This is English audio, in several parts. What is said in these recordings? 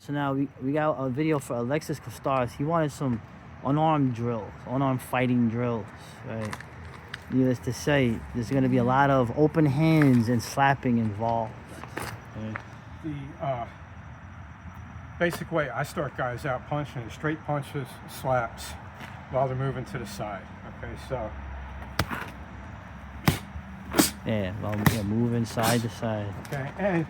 So now we got a video for Alexis Kostara. He wanted some unarmed drills, unarmed fighting drills, right? Needless to say, there's going to be a lot of open hands and slapping involved. Right? The basic way I start guys out punching is straight punches, slaps, while they're moving to the side. Okay, so. Yeah, moving side to side. Okay, and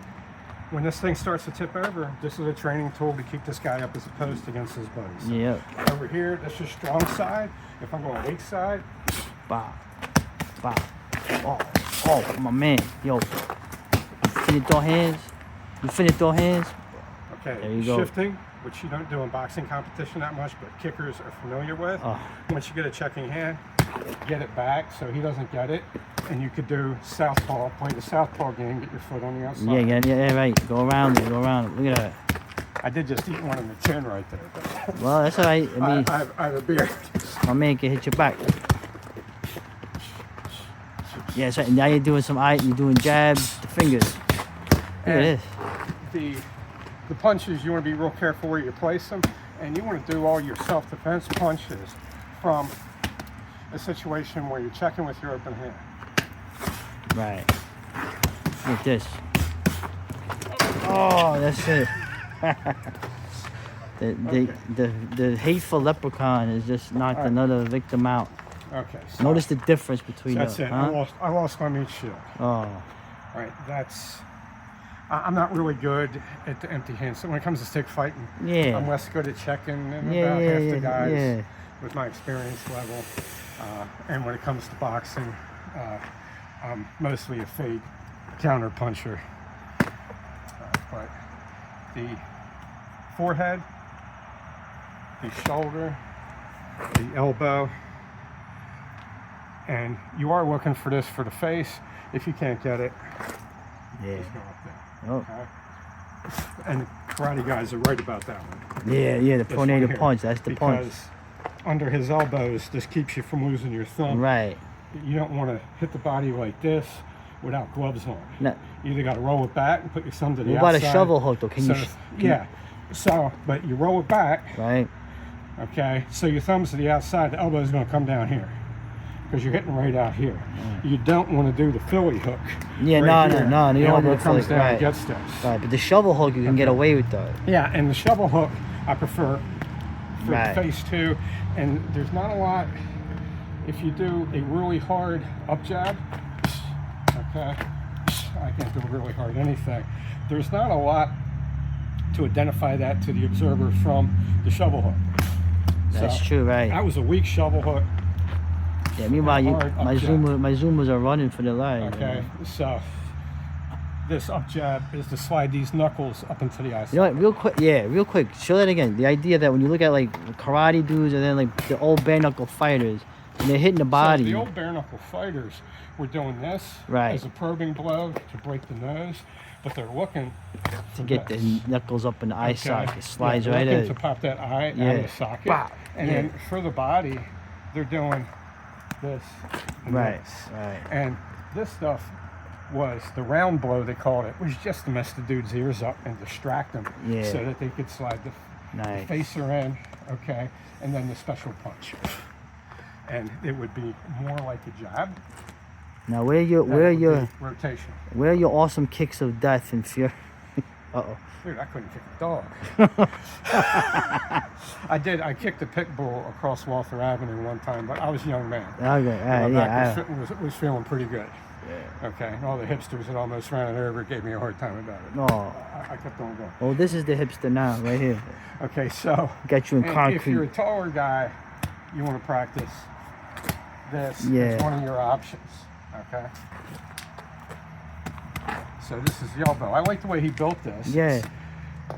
when this thing starts to tip over, this is a training tool to keep this guy up as a post against his buddies. So yeah. Over here, this is strong side. If I'm going weak side, bow, bow. Oh, my man. Yo, you finna throw hands? You finna throw hands? Okay, there you go. Shifting, which you don't do in boxing competition that much, but kickers are familiar with. Once you get a checking hand, get it back so he doesn't get it. And you could do southpaw, play the southpaw game, get your foot on the outside. Yeah, right. Go around it, go around it. Look at that. I did just eat one in the chin right there. But well, that's all right. I mean, I have a beard. My man can hit your back. Yeah, that's right. Now you're doing you're doing jabs, the fingers. Look at this. The punches, you want to be real careful where you place them, and you want to do all your self-defense punches from a situation where you're checking with your open hand. Right. Like this. Oh, that's it. the hateful Leprechaun has just knocked another victim out. Okay. So notice the difference between that's them. It. Huh? I lost my meat shield. Oh. All right. I'm not really good at the empty hands. So when it comes to stick fighting, I'm less good at checking than about half the guys with my experience level. And when it comes to boxing, I'm mostly a fake counter puncher. But the forehead, the shoulder, the elbow, and you are looking for this for the face. If you can't get it, just go up there. Oh. Okay? And karate guys are right about that one. Yeah, the tornado punch, that's the punch. Because under his elbows, this keeps you from losing your thumb. Right. You don't want to hit the body like this without gloves on. No. You either got to roll it back and put your thumb to the outside. What about a shovel hook though? So, but you roll it back. Right. Okay, so your thumb's to the outside, the elbow's going to come down here. Because you're hitting right out here. You don't want to do the Philly hook. Yeah, no. You don't want to comes down and gets this. Right, but the shovel hook you can get away with though. Yeah, and the shovel hook I prefer for the face too. And there's not a lot. If you do a really hard up jab, okay, I can't do a really hard anything. There's not a lot to identify that to the observer from the shovel hook. That's true, right? That was a weak shovel hook. Yeah, meanwhile, my Zoomers are running for their lives. Okay, so this up jab is to slide these knuckles up into the eyes. You know what, real quick, show that again. The idea that when you look at like karate dudes and then like the old bare knuckle fighters, and they're hitting the body. So the old bare knuckle fighters were doing this as a probing blow to break the nose, but they're looking to get the knuckles up in the eye socket. It slides right in. in. To pop that eye out of the socket. Bah. And then for the body, they're doing this and this. Right. And this stuff was the round blow, they called it, was just to mess the dude's ears up and distract them so that they could slide the facer in, okay, and then the special punch. And it would be more like a jab. Now where are your rotation? Where are your awesome kicks of death and fear? Uh-oh. Dude, I couldn't kick a dog. I kicked a pit bull across Walther Avenue one time, but I was a young man. Okay, my back was feeling pretty good. Yeah. Okay, and all the hipsters that almost ran it over gave me a hard time about it. No. I kept on going. Oh, this is the hipster now, right here. Okay, so get you in concrete. If you're a taller guy, you want to practice this. It's one of your options. Okay. So this is the elbow. I like the way he built this. Yeah.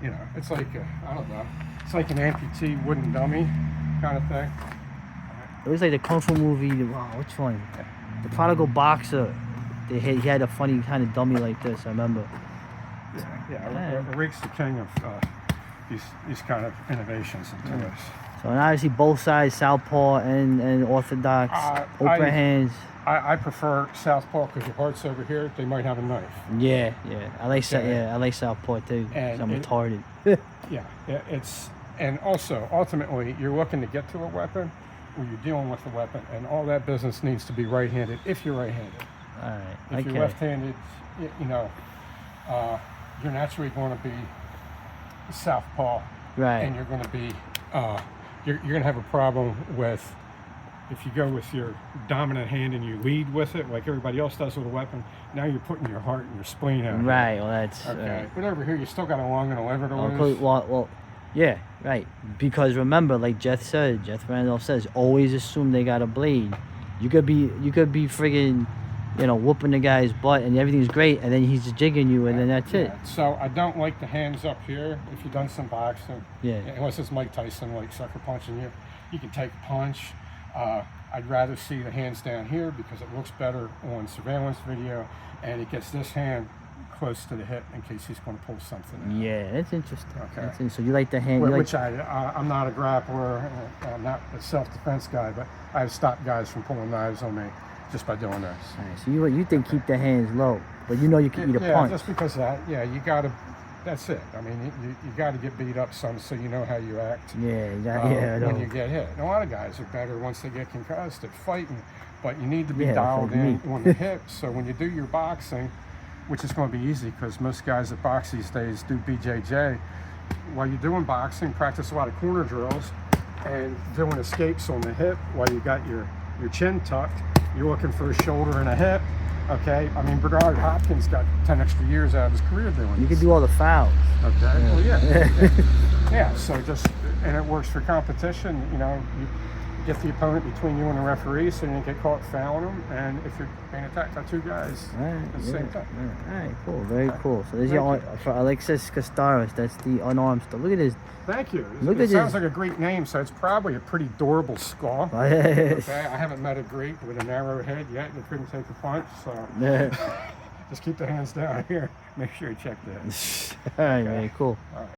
You know, it's like I don't know. It's like an amputee wooden dummy kind of thing. It was like the Kung Fu movie. Which one? The Prodigal Boxer. He had a funny kind of dummy like this. I remember. Yeah. Rick's the king of these kind of innovations into this. So obviously both sides, southpaw and orthodox, open hands. I prefer southpaw because your heart's over here. They might have a knife. Yeah. I like southpaw too. I'm retarded. Yeah, it's, and also, ultimately, you're looking to get to a weapon, or you're dealing with a weapon, and all that business needs to be right-handed, if you're right-handed. All right. If you're left-handed, you know, you're naturally going to be southpaw. Right. And you're going to be, you're going to have a problem with, if you go with your dominant hand and you lead with it, like everybody else does with a weapon, now you're putting your heart and your spleen out. Right, well, that's... Okay, but over here, you still got a lung and a liver to lose. Well, yeah, right. Because remember, like Jeff Randolph says, always assume they got a blade. You could be friggin', you know, whooping the guy's butt and everything's great, and then he's just jigging you, and then that's it. So I don't like the hands up here. If you've done some boxing, unless it's Mike Tyson, like sucker punching you, you can take a punch. I'd rather see the hands down here because it looks better on surveillance video, and it gets this hand close to the hip in case he's going to pull something out. Yeah, that's interesting. Okay. So you like the hand? Which I'm not a grappler, I'm not a self-defense guy, but I've stopped guys from pulling knives on me just by doing this. All right, so you think keep the hands low, but you know you can eat a punch. Yeah, just because of that. Yeah, you got to. That's it. I mean, you got to get beat up some so you know how you act. When you get hit. And a lot of guys are better once they get concussed at fighting, but you need to be dialed in on the hip. So when you do your boxing, which is going to be easy because most guys that box these days do BJJ. While you're doing boxing, practice a lot of corner drills and doing escapes on the hip while you got your chin tucked. You're looking for a shoulder and a hip. Okay, I mean, Bernard Hopkins got 10 extra years out of his career doing this. You can do all the fouls. Okay, well, yeah, so just, and it works for competition, you know, you get the opponent between you and the referee so you don't get caught fouling them, and if you're being attacked by two guys, it's the same thing. All right, cool, very cool. So there's your, for Alexis Kostara, that's the unarmed stuff. Look at this. Thank you. It sounds like a Greek name, so it's probably a pretty durable skull. Okay, I haven't met a Greek with an arrow head yet that couldn't take a punch, so just keep the hands down here. Make sure you check that. All right, man, cool. All right.